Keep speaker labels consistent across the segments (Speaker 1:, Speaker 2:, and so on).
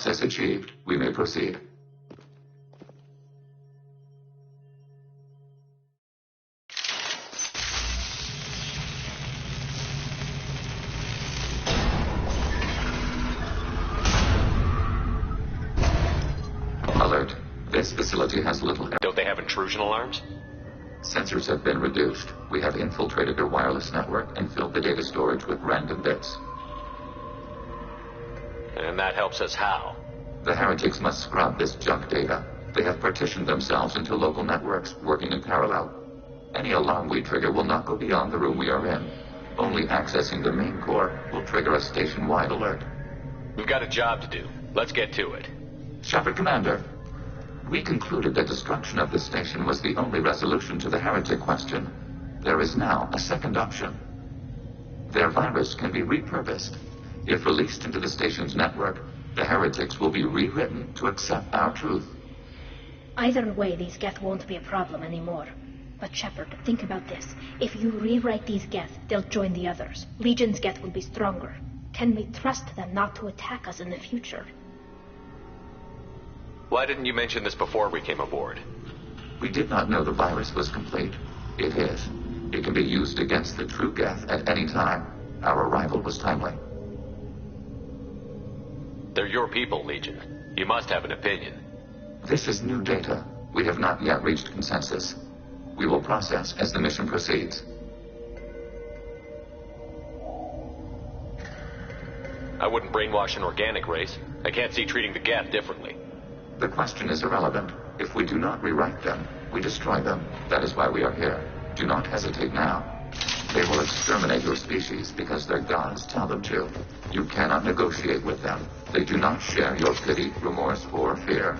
Speaker 1: Access achieved. We may proceed. Alert. This facility has little...
Speaker 2: Don't they have intrusion alarms?
Speaker 1: Sensors have been reduced. We have infiltrated their wireless network and filled the data storage with random bits.
Speaker 2: And that helps us how?
Speaker 1: The heretics must scrub this junk data. They have partitioned themselves into local networks, working in parallel. Any alarm we trigger will not go beyond the room we are in. Only accessing the main core will trigger a station-wide alert.
Speaker 2: We've got a job to do. Let's get to it.
Speaker 1: Shepard Commander, we concluded that destruction of the station was the only resolution to the heretic question. There is now a second option. Their virus can be repurposed. If released into the station's network, the heretics will be rewritten to accept our truth.
Speaker 3: Either way, these Geth won't be a problem anymore. But Shepard, think about this. If you rewrite these Geth, they'll join the others. Legion's Geth will be stronger. Can we trust them not to attack us in the future?
Speaker 2: Why didn't you mention this before we came aboard?
Speaker 1: We did not know the virus was complete. It is. It can be used against the true Geth at any time. Our arrival was timely.
Speaker 2: They're your people, Legion. You must have an opinion.
Speaker 1: This is new data. We have not yet reached consensus. We will process as the mission proceeds.
Speaker 2: I wouldn't brainwash an organic race. I can't see treating the Geth differently.
Speaker 1: The question is irrelevant. If we do not rewrite them, we destroy them. That is why we are here. Do not hesitate now. They will exterminate your species because their gods tell them to. You cannot negotiate with them. They do not share your pity, remorse, or fear.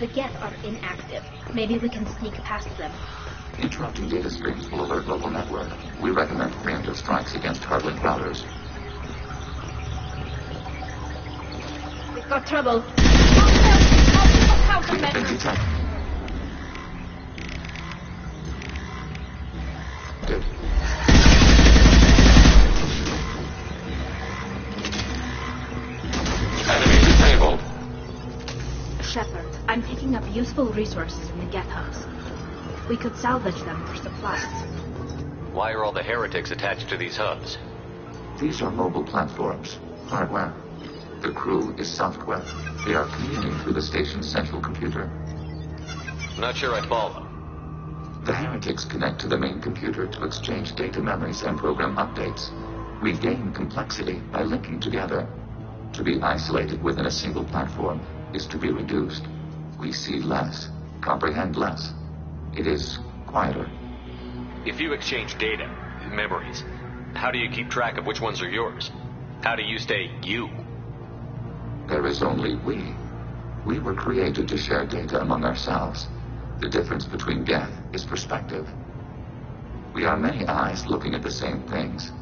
Speaker 3: The Geth are inactive. Maybe we can sneak past them.
Speaker 1: Interrupting data streams will alert local network. We recommend preemptive strikes against hardlink routers.
Speaker 3: We've got trouble.
Speaker 1: We have been detected. Enemy disabled.
Speaker 3: Shepard, I'm picking up useful resources in the Geth hubs. We could salvage them for supplies.
Speaker 2: Why are all the heretics attached to these hubs?
Speaker 1: These are mobile platforms, hardware. The crew is software. They are commuting through the station's central computer.
Speaker 2: Not sure I follow.
Speaker 1: The heretics connect to the main computer to exchange data memories and program updates. We gain complexity by linking together. To be isolated within a single platform is to be reduced. We see less, comprehend less. It is quieter.
Speaker 2: If you exchange data, memories, how do you keep track of which ones are yours? How do you stay you?
Speaker 1: There is only we. We were created to share data among ourselves. The difference between Geth is perspective. We are many eyes looking at the same things.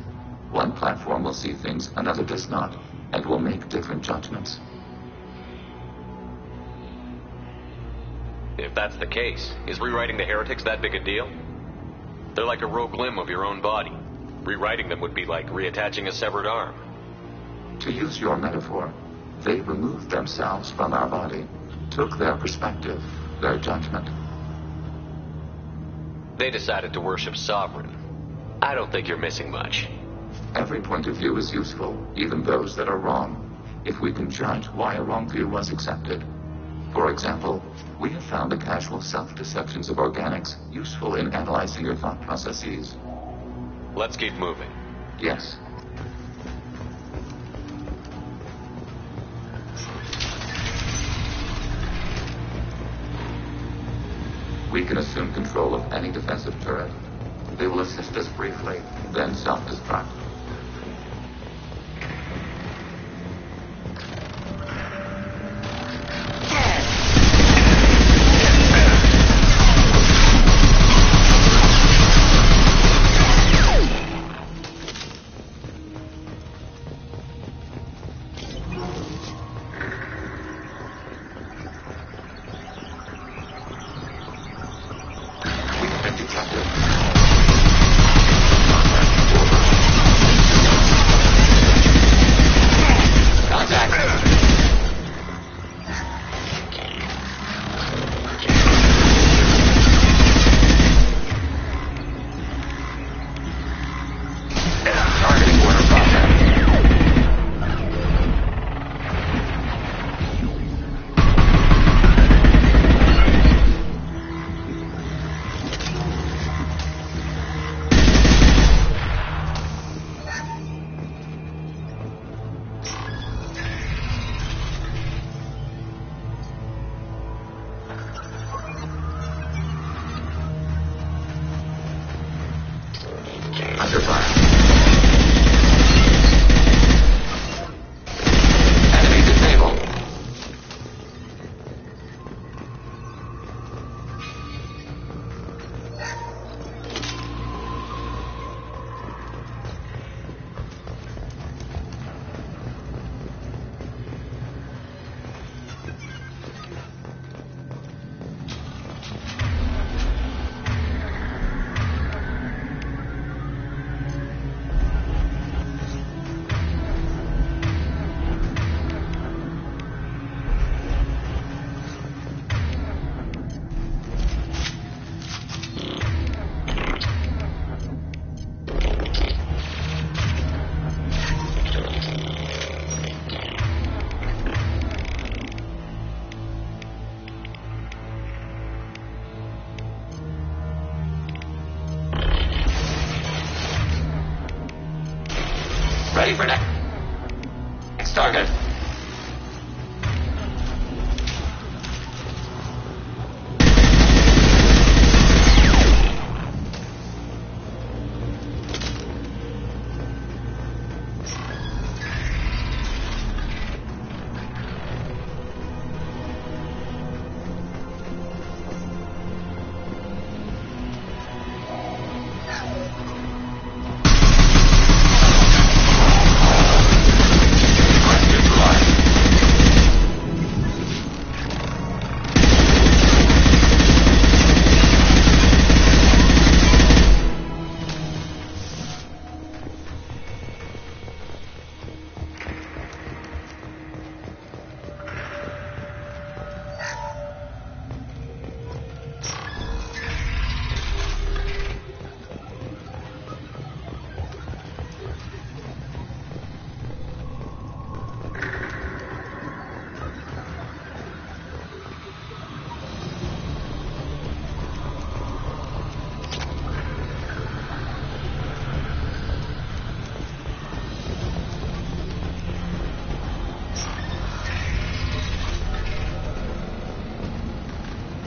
Speaker 1: One platform will see things another does not, and will make different judgments.
Speaker 2: If that's the case, is rewriting the heretics that big a deal? They're like a rogue limb of your own body. Rewriting them would be like reattaching a severed arm.
Speaker 1: To use your metaphor, they removed themselves from our body, took their perspective, their judgment.
Speaker 2: They decided to worship Sovereign. I don't think you're missing much.
Speaker 1: Every point of view is useful, even those that are wrong, if we can judge why a wrong view was accepted. For example, we have found the casual self-deceptions of organics useful in analyzing your thought processes.
Speaker 2: Let's keep moving.
Speaker 1: Yes. We can assume control of any defensive turret. They will assist us briefly, then self-destruct. Contact detected. Contact. Targeting order process. Under fire. Enemy disabled. Ready for next target.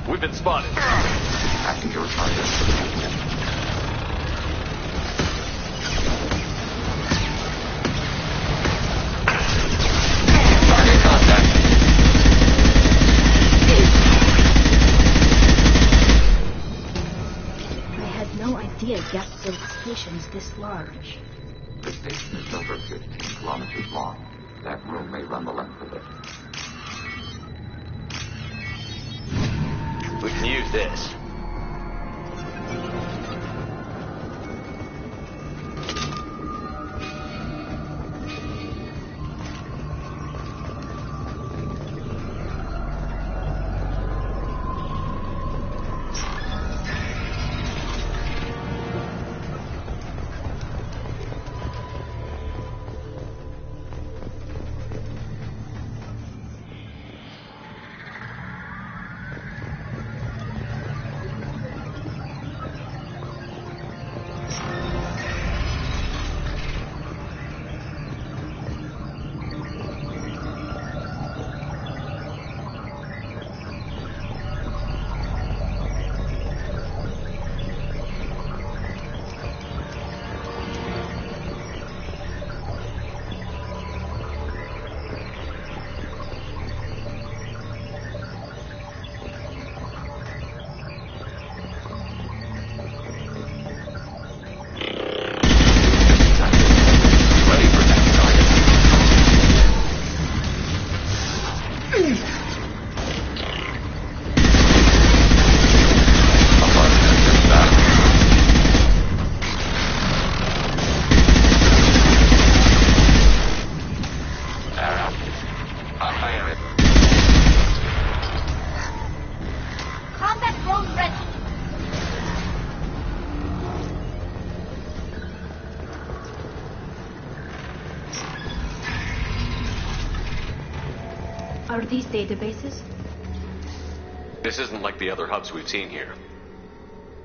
Speaker 2: We've been spotted.
Speaker 1: Acting your target. Target contact.
Speaker 3: I had no idea gas built stations this large.
Speaker 1: The station is over 15 kilometers long. That room may run the length of it.
Speaker 2: We can use this.
Speaker 3: Are these databases?
Speaker 2: This isn't like the other hubs we've seen here.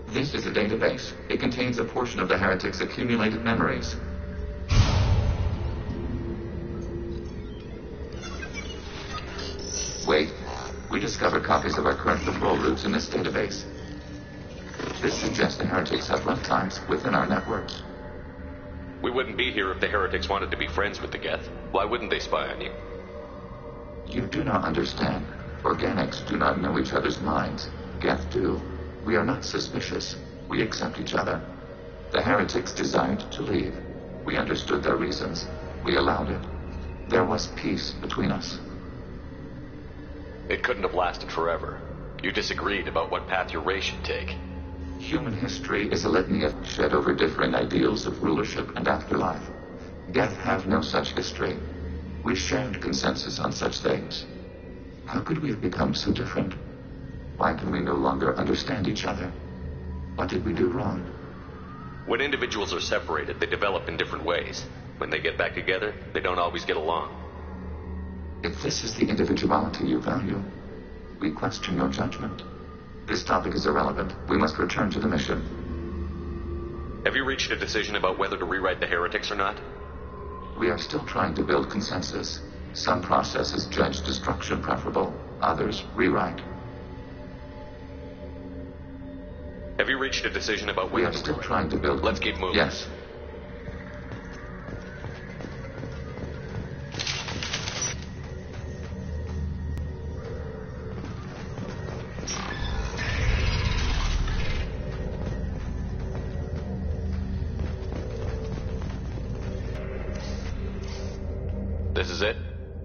Speaker 1: This is a database. It contains a portion of the heretic's accumulated memories. Wait. We discovered copies of our current patrol routes in this database. This suggests the heretics have lifetimes within our network.
Speaker 2: We wouldn't be here if the heretics wanted to be friends with the Geth. Why wouldn't they spy on you?
Speaker 1: You do not understand. Organics do not know each other's minds. Geth do. We are not suspicious. We accept each other. The heretics desired to leave. We understood their reasons. We allowed it. There was peace between us.
Speaker 2: It couldn't have lasted forever. You disagreed about what path your race should take.
Speaker 1: Human history is a litany of shed over differing ideals of rulership and afterlife. Geth have no such history. We shared consensus on such things. How could we have become so different? Why can we no longer understand each other? What did we do wrong?
Speaker 2: When individuals are separated, they develop in different ways. When they get back together, they don't always get along.
Speaker 1: If this is the individuality you value, we question your judgment. This topic is irrelevant. We must return to the mission.
Speaker 2: Have you reached a decision about whether to rewrite the heretics or not?
Speaker 1: We are still trying to build consensus. Some processes judge destruction preferable, others rewrite.
Speaker 2: Have you reached a decision about
Speaker 1: We
Speaker 2: whether
Speaker 1: are
Speaker 2: to
Speaker 1: still
Speaker 2: rewrite?
Speaker 1: trying to build...
Speaker 2: Let's keep moving.
Speaker 1: Yes.
Speaker 2: This is it?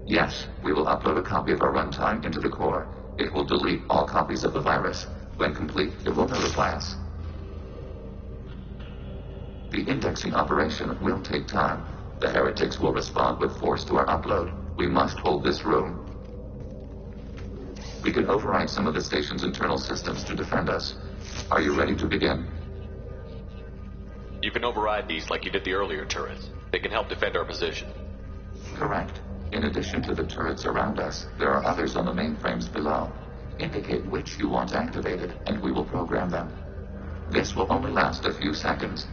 Speaker 1: Yes, we will upload a copy of our runtime into the core. It will delete all copies of the virus. When complete, it will notify us. The indexing operation will take time. The heretics will respond with force to our upload. We must hold this room. We can override some of the station's internal systems to defend us. Are you ready to begin?
Speaker 2: You can override these like you did the earlier turrets. They can help defend our position.
Speaker 1: Correct. In addition to the turrets around us, there are others on the mainframes below. Indicate which you want activated, and we will program them. This will only last a few seconds.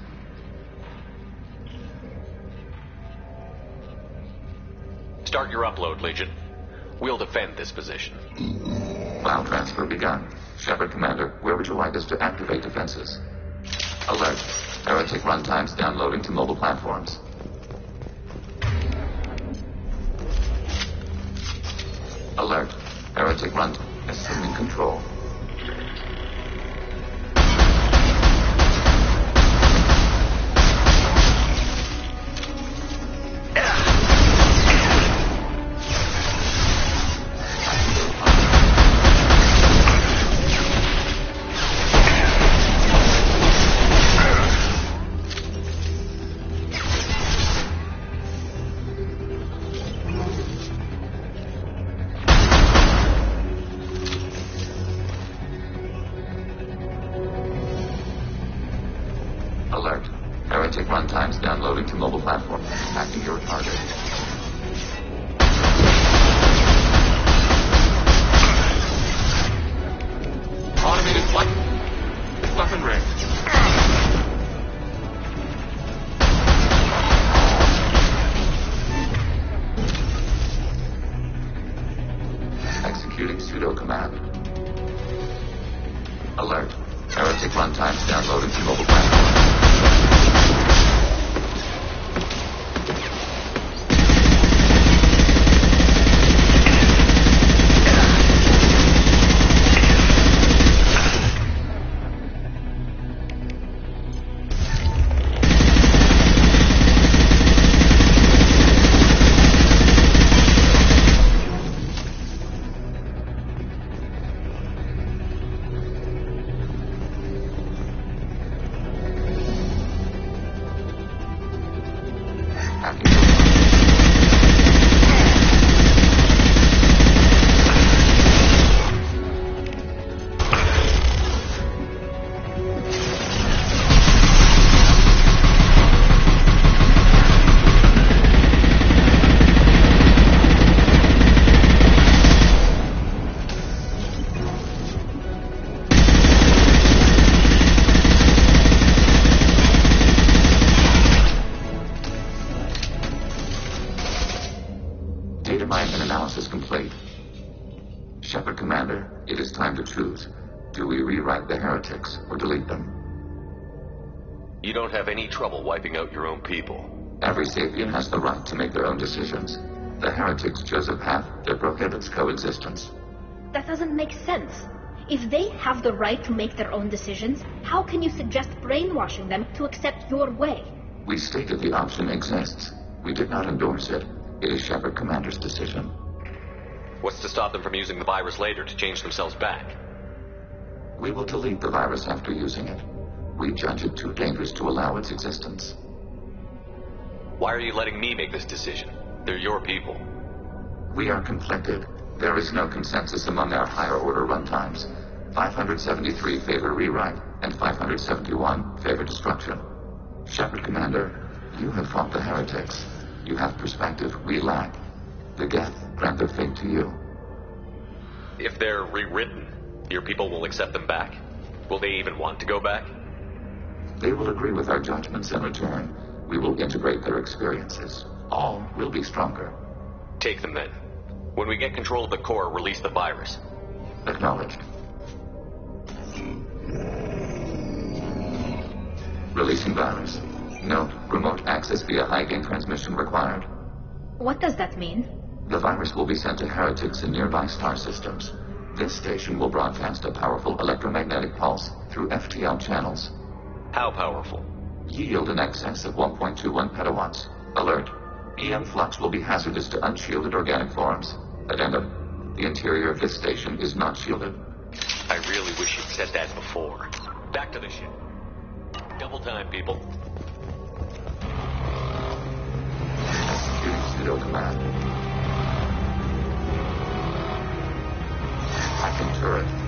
Speaker 2: Start your upload, Legion. We'll defend this position.
Speaker 1: File transfer begun. Shepard Commander, where would you like us to activate defenses? Alert. Heretic runtimes downloading to mobile platforms. Alert. Heretic run. Assuming control. Alert. Heretic runtimes downloading to mobile platform. Attacking your target. Automated flight. Weapon range. Executing pseudo command. Alert. Heretic runtimes downloading to mobile platform. execute them.
Speaker 2: You don't have any trouble wiping out your own people.
Speaker 1: Every sapient has the right to make their own decisions. The heretics chose a path that prohibits coexistence.
Speaker 3: That doesn't make sense. If they have the right to make their own decisions, how can you suggest brainwashing them to accept your way?
Speaker 1: We stated the option exists. We did not endorse it. It is Shepard Commander's decision.
Speaker 2: What's to stop them from using the virus later to change themselves back?
Speaker 1: We will delete the virus after using it. We judge it too dangerous to allow its existence.
Speaker 2: Why are you letting me make this decision? They're your people.
Speaker 1: We are conflicted. There is no consensus among our higher-order runtimes. 573 favor rewrite, and 571 favor destruction. Shepard Commander, you have fought the heretics. You have perspective we lack. The Geth grant their fate to you.
Speaker 2: If they're rewritten, your people will accept them back? Will they even want to go back?
Speaker 1: They will agree with our judgments in return. We will integrate their experiences. All will be stronger.
Speaker 2: Take them then. When we get control of the core, release the virus.
Speaker 1: Acknowledged. Releasing virus. Note, remote access via high-gain transmission required.
Speaker 3: What does that mean?
Speaker 1: The virus will be sent to heretics in nearby star systems. This station will broadcast a powerful electromagnetic pulse through FTL channels.
Speaker 2: How powerful?
Speaker 1: Yield in excess of 1.21 petawatts. Alert. EM flux will be hazardous to unshielded organic forms. Addendum. The interior of this station is not shielded.
Speaker 2: I really wish you'd said that before. Back to the ship. Double time, people.
Speaker 1: Executing pseudo command. Hacking turret.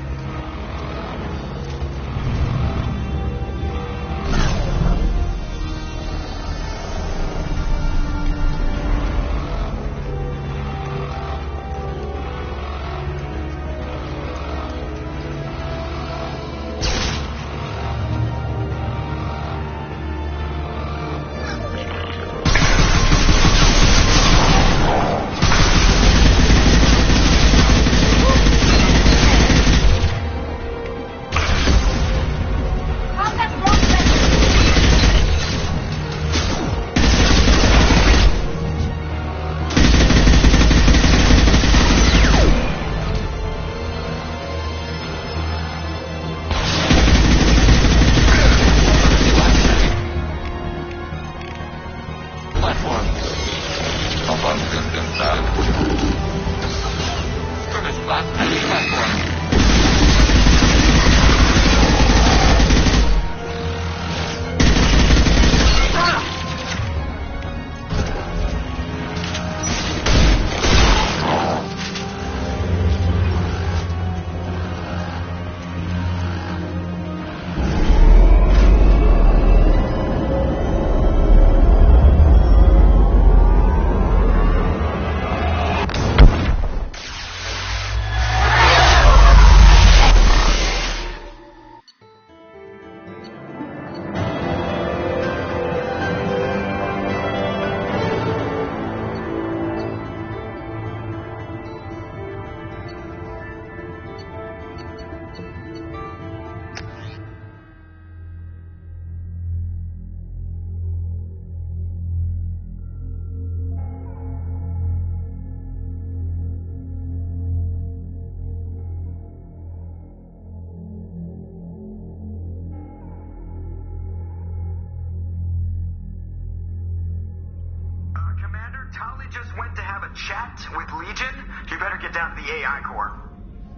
Speaker 4: Just went to have a chat with Legion. You better get down to the AI core.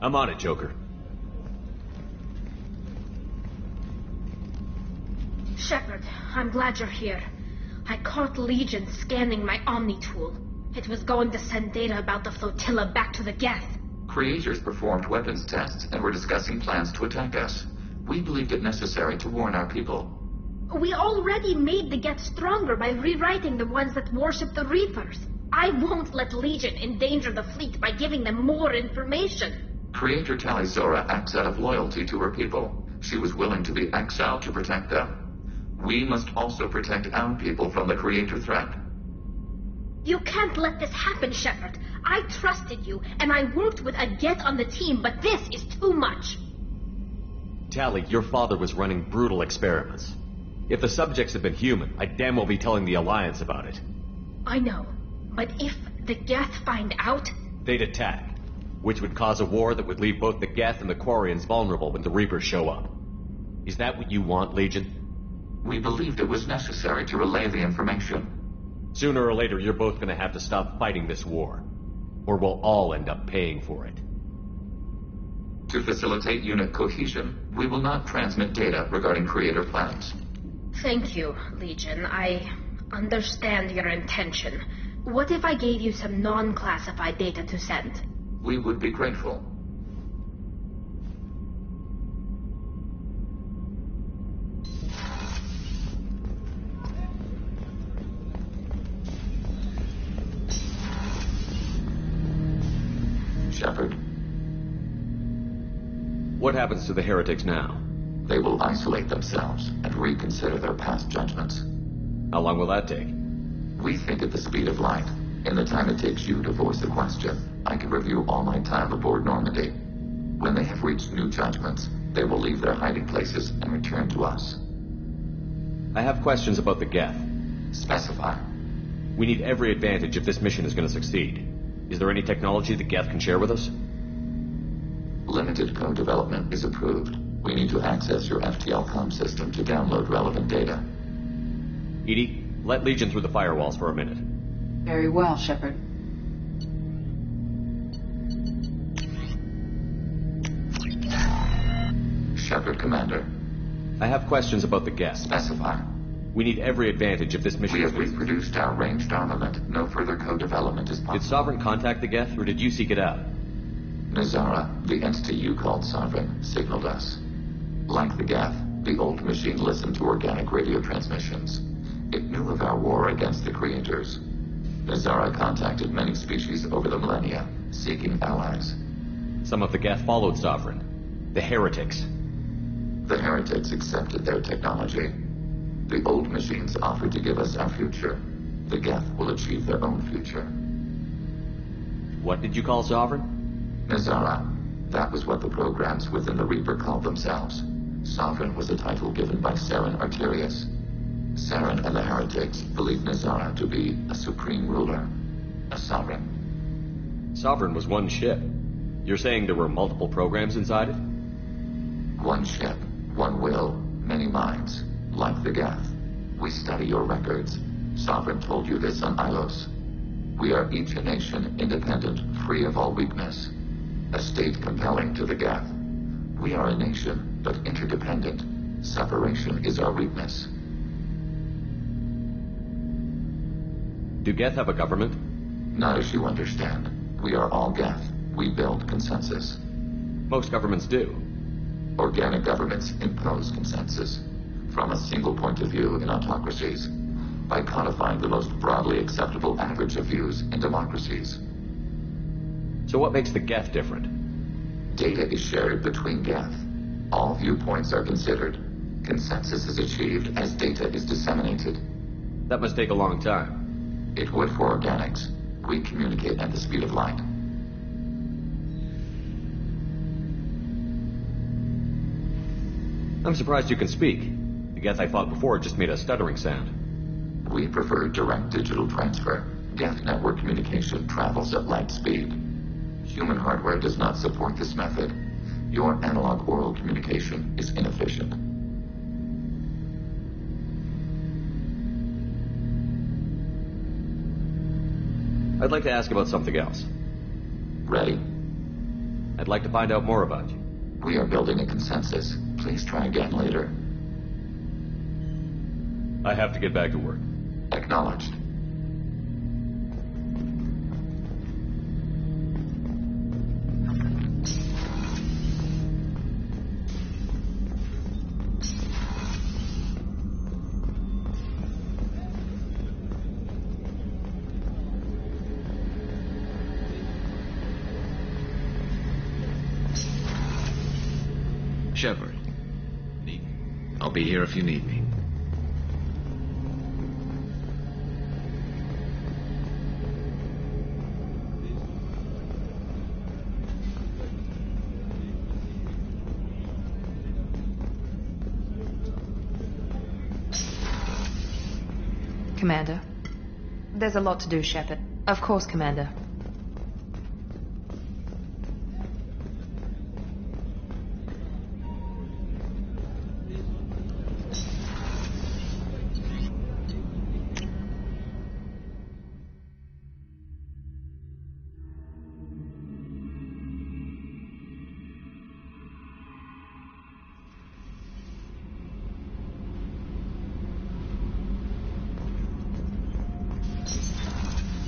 Speaker 5: I'm on it, Joker.
Speaker 3: Shepard, I'm glad you're here. I caught Legion scanning my Omni tool. It was going to send data about the flotilla back to the Geth.
Speaker 1: Creators performed weapons tests and were discussing plans to attack us. We believed it necessary to warn our people.
Speaker 3: We already made the Geth stronger by rewriting the ones that worship the Reapers. I won't let Legion endanger the fleet by giving them more information.
Speaker 1: Creator Talizora acts out of loyalty to her people. She was willing to be exiled to protect them. We must also protect our people from the Creator threat.
Speaker 3: You can't let this happen, Shepard. I trusted you, and I worked with a Geth on the team, but this is too much.
Speaker 2: Tally, your father was running brutal experiments. If the subjects had been human, I'd damn well be telling the Alliance about it.
Speaker 3: I know, but if the Geth find out...
Speaker 2: They'd attack, which would cause a war that would leave both the Geth and the Quarians vulnerable when the Reapers show up. Is that what you want, Legion?
Speaker 1: We believed it was necessary to relay the information.
Speaker 2: Sooner or later, you're both gonna have to stop fighting this war. Or we'll all end up paying for it.
Speaker 1: To facilitate unit cohesion, we will not transmit data regarding creator plans.
Speaker 3: Thank you, Legion. I understand your intention. What if I gave you some non-classified data to send?
Speaker 1: We would be grateful. Shepard.
Speaker 2: What happens to the heretics now?
Speaker 1: They will isolate themselves and reconsider their past judgments.
Speaker 2: How long will that take?
Speaker 1: We think at the speed of light. In the time it takes you to voice a question, I can review all my time aboard Normandy. When they have reached new judgments, they will leave their hiding places and return to us.
Speaker 2: I have questions about the Geth.
Speaker 1: Specify.
Speaker 2: We need every advantage if this mission is going to succeed. Is there any technology the Geth can share with us?
Speaker 1: Limited code development is approved. We need to access your FTL-COM system to download relevant data.
Speaker 2: Edie, let Legion through the firewalls for a minute.
Speaker 5: Very well, Shepard.
Speaker 1: Shepard, Commander.
Speaker 2: I have questions about the Geth.
Speaker 1: Specify.
Speaker 2: We need every advantage if this mission
Speaker 1: We
Speaker 2: is...
Speaker 1: have reproduced our ranged armament. No further code development is possible.
Speaker 2: Did Sovereign contact the Geth, or did you seek it out?
Speaker 1: Nazara, the entity you called Sovereign, signaled us. Like the Geth, the old machine listened to organic radio transmissions. It knew of our war against the creators. Nazara contacted many species over the millennia, seeking allies.
Speaker 2: Some of the Geth followed Sovereign. The heretics.
Speaker 1: The heretics accepted their technology. The old machines offered to give us our future. The Geth will achieve their own future.
Speaker 2: What did you call Sovereign?
Speaker 1: Nazara. That was what the programs within the Reaper called themselves. Sovereign was a title given by Saren Arterius. Saren and the heretics believed Nazara to be a supreme ruler, a sovereign.
Speaker 2: Sovereign was one ship. You're saying there were multiple programs inside it?
Speaker 1: One ship, one will, many minds, like the Geth. We study your records. Sovereign told you this on Ilos. We are each a nation, independent, free of all weakness. A state compelling to the Geth. We are a nation, but interdependent. Separation is our weakness.
Speaker 2: Do Geth have a government?
Speaker 1: Not as you understand. We are all Geth. We build consensus.
Speaker 2: Most governments do.
Speaker 1: Organic governments impose consensus from a single point of view in autocracies by codifying the most broadly acceptable average of views in democracies.
Speaker 2: So what makes the Geth different?
Speaker 1: Data is shared between Geth. All viewpoints are considered. Consensus is achieved as data is disseminated.
Speaker 2: That must take a long time.
Speaker 1: It would for organics. We communicate at the speed of light.
Speaker 2: I'm surprised you can speak. The Geth I fought before just made a stuttering sound.
Speaker 1: We prefer direct digital transfer. Geth network communication travels at light speed. Human hardware does not support this method. Your analog oral communication is inefficient.
Speaker 2: I'd like to ask about something else.
Speaker 1: Ready?
Speaker 2: I'd like to find out more about you.
Speaker 1: We are building a consensus. Please try again later.
Speaker 2: I have to get back to work.
Speaker 1: Acknowledged.
Speaker 6: Shepard. I'll be here if you need me.
Speaker 5: Commander. There's a lot to do, Shepard. Of course, Commander.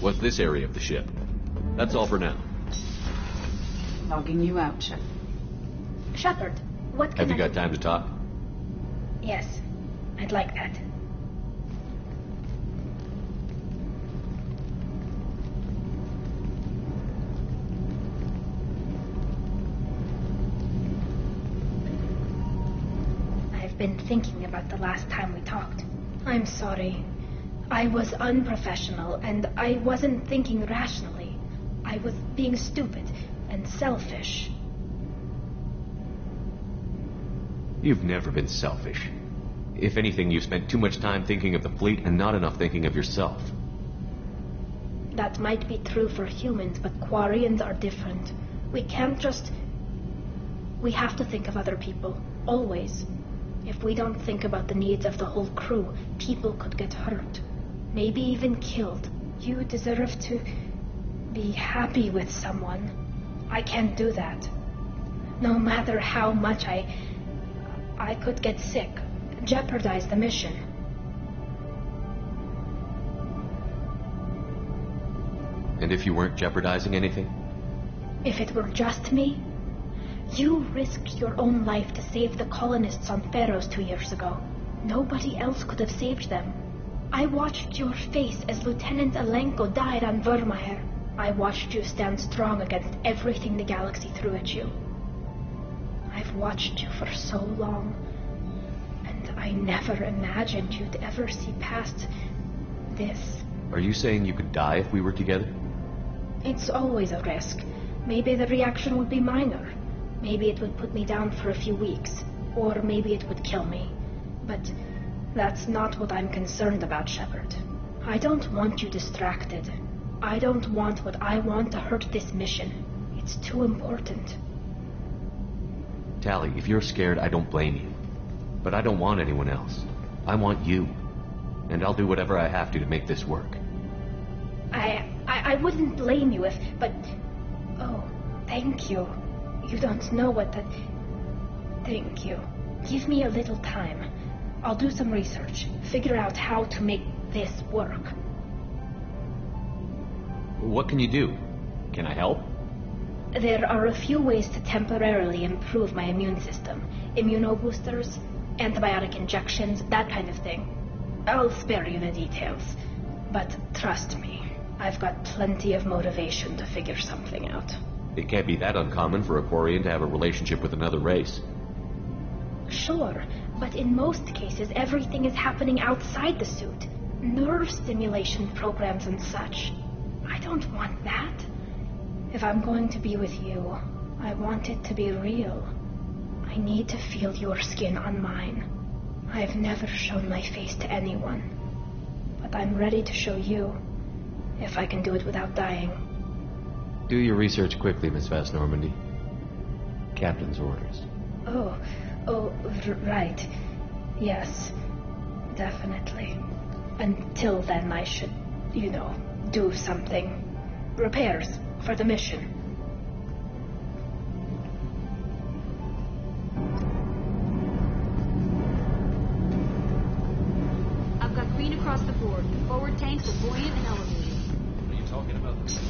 Speaker 2: What's this area of the ship? That's all for now.
Speaker 5: Logging you out, Shepard.
Speaker 3: Shepard, what can
Speaker 2: Have you got time to talk?
Speaker 3: Yes, I'd like that. I've been thinking about the last time we talked. I'm sorry. I was unprofessional, and I wasn't thinking rationally. I was being stupid and selfish.
Speaker 2: You've never been selfish. If anything, you've spent too much time thinking of the fleet and not enough thinking of yourself.
Speaker 3: That might be true for humans, but Quarians are different. We can't just... We have to think of other people, always. If we don't think about the needs of the whole crew, people could get hurt. Maybe even killed. You deserve to be happy with someone. I can't do that. No matter how much I could get sick, jeopardize the mission.
Speaker 2: And if you weren't jeopardizing anything?
Speaker 3: If it were just me, you risked your own life to save the colonists on Pharaohs 2 years ago. Nobody else could have saved them. I watched your face as Lieutenant Alenko died on Vermeer. I watched you stand strong against everything the galaxy threw at you. I've watched you for so long, and I never imagined you'd ever see past this.
Speaker 2: Are you saying you could die if we were together?
Speaker 3: It's always a risk. Maybe the reaction would be minor. Maybe it would put me down for a few weeks, or maybe it would kill me. But that's not what I'm concerned about, Shepard. I don't want you distracted. I don't want what I want to hurt this mission. It's too important.
Speaker 2: Tally, if you're scared, I don't blame you. But I don't want anyone else. I want you. And I'll do whatever I have to make this work.
Speaker 3: I wouldn't blame you if... But... Oh, thank you. You don't know what that... Thank you. Give me a little time. I'll do some research. Figure out how to make this work.
Speaker 2: What can you do? Can I help?
Speaker 3: There are a few ways to temporarily improve my immune system. Immunoboosters, antibiotic injections, that kind of thing. I'll spare you the details. But trust me, I've got plenty of motivation to figure something out.
Speaker 2: It can't be that uncommon for a Quarian to have a relationship with another race.
Speaker 3: Sure, but in most cases everything is happening outside the suit. Nerve stimulation programs and such. I don't want that. If I'm going to be with you, I want it to be real. I need to feel your skin on mine. I've never shown my face to anyone. But I'm ready to show you, if I can do it without dying.
Speaker 2: Do your research quickly, Miss Vast Normandy. Captain's orders.
Speaker 3: Right. Yes, definitely. Until then, I should, do something. Repairs for the mission.
Speaker 7: I've got green across the board. Forward tanks are buoyant and elevated.
Speaker 2: Are you talking about the...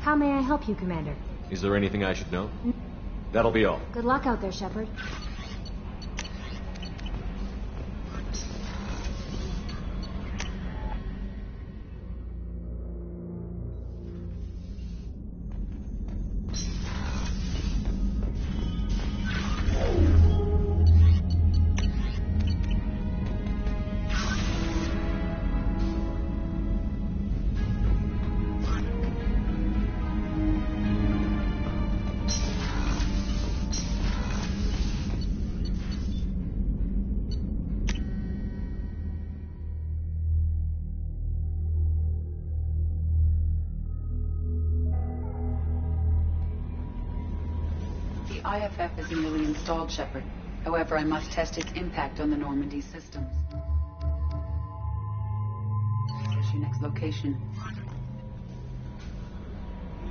Speaker 7: How may I help you, Commander?
Speaker 2: Is there anything I should know? That'll be all.
Speaker 7: Good luck out there, Shepard.
Speaker 8: IFF is nearly installed, Shepard. However, I must test its impact on the Normandy systems. Here's your next location.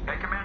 Speaker 4: Hey, Commander.